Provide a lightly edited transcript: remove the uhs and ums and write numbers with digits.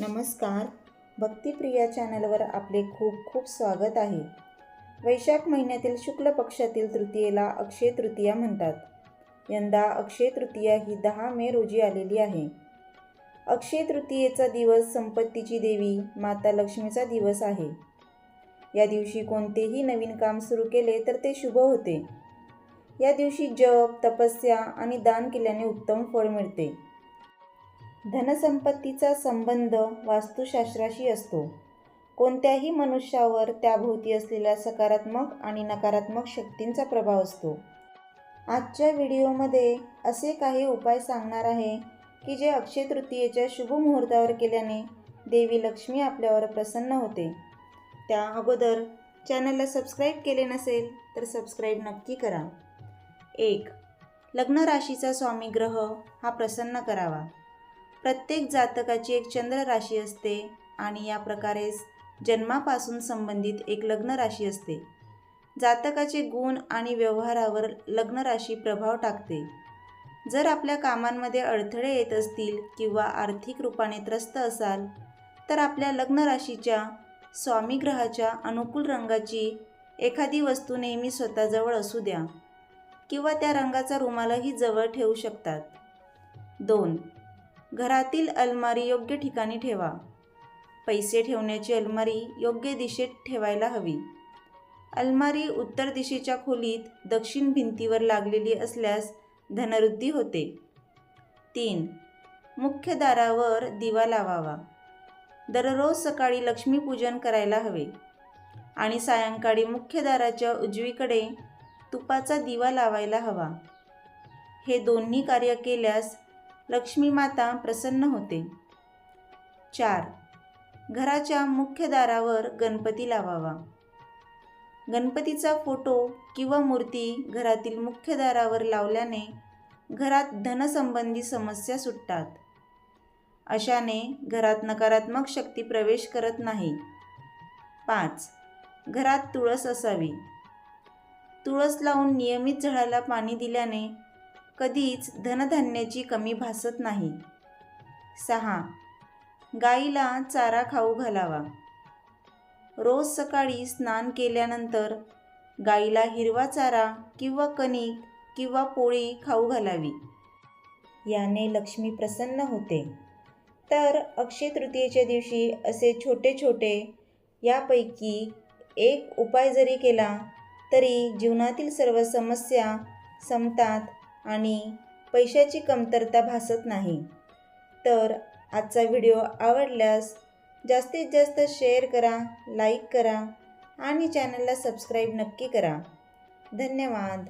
नमस्कार. भक्तिप्रिया चॅनलवर आपले खूप खूप स्वागत आहे. वैशाख महिन्यातील शुक्ल पक्षातील तृतीयेला अक्षय तृतीया म्हणतात. यंदा अक्षय तृतीया ही 10 मे रोजी आलेली आहे. अक्षय तृतीयेचा दिवस संपत्तीची देवी माता लक्ष्मीचा दिवस आहे. या दिवशी कोणतेही नवीन काम सुरू केले तर ते शुभ होते. या दिवशी जप, तपस्या आणि दान केल्याने उत्तम फळ मिळते. धनसंपत्तीचा संबंध वास्तुशास्त्राशी असतो. कोणत्याही मनुष्यावर त्याभोवती असलेल्या सकारात्मक आणि नकारात्मक शक्तींचा प्रभाव असतो. आजच्या व्हिडिओमध्ये असे काही उपाय सांगणार आहे की जे अक्षय तृतीयेच्या शुभ मुहूर्तावर केल्याने देवी लक्ष्मी आपल्यावर प्रसन्न होते. त्या अगोदर चॅनलला सबस्क्राईब केले नसेल तर सबस्क्राईब नक्की करा. 1. लग्न राशीचा स्वामी ग्रह हा प्रसन्न करावा. प्रत्येक जातकाची एक चंद्र राशी असते आणि या प्रकारेच जन्मापासून संबंधित एक लग्न राशी असते. जातकाचे गुण आणि व्यवहारावर लग्न राशी प्रभाव टाकते. जर आपल्या कामांमध्ये अडथळे येत असतील किंवा आर्थिक रूपाने त्रस्त असाल तर आपल्या लग्न राशीच्या स्वामी ग्रहाच्या अनुकूल रंगाची एखादी वस्तू नेहमी स्वतःजवळ असू द्या किंवा त्या रंगाचा रुमालही जवळ ठेवू शकतात. 2. घरातील अलमारी योग्य ठिकाणी ठेवा. पैसे ठेवण्याची अलमारी योग्य दिशेत ठेवायला हवी. अलमारी उत्तर दिशेच्या खोलीत दक्षिण भिंतीवर लागलेली असल्यास धनवृद्धी होते. 3. मुख्य दारावर दिवा लावावा. दररोज सकाळी लक्ष्मीपूजन करायला हवे आणि सायंकाळी मुख्य दाराच्या उजवीकडे तुपाचा दिवा लावायला हवा. हे दोन्ही कार्य केल्यास लक्ष्मी माता प्रसन्न होते. 4. घराच्या मुख्य दारावर गणपती लावावा. गणपतीचा फोटो किंवा मूर्ती घरातील मुख्य दारावर लावल्याने घरात धनसंबंधी समस्या सुटतात. अशाने घरात नकारात्मक शक्ती प्रवेश करत नाही. 5. घरात तुळस असावी. तुळस लावून नियमित झाडाला पाणी दिल्याने कधीच धनधान्याची कमी भासत नाही. 6. गाईला चारा खाऊ घालावा. रोज सकाळी स्नान केल्यानंतर गाईला हिरवा चारा किंवा कणिक किंवा पोळी खाऊ घालावी. याने लक्ष्मी प्रसन्न होते. तर अक्षय तृतीयेच्या दिवशी असे छोटे छोटे यापैकी एक उपाय जरी केला तरी जीवनातील सर्व समस्या संपतात आणि पैशाची कमतरता भासत नाही. तर आजचा व्हिडिओ आवडल्यास जास्तीत जास्त शेअर करा, लाईक करा आणि चॅनलला सबस्क्राईब नक्की करा. धन्यवाद.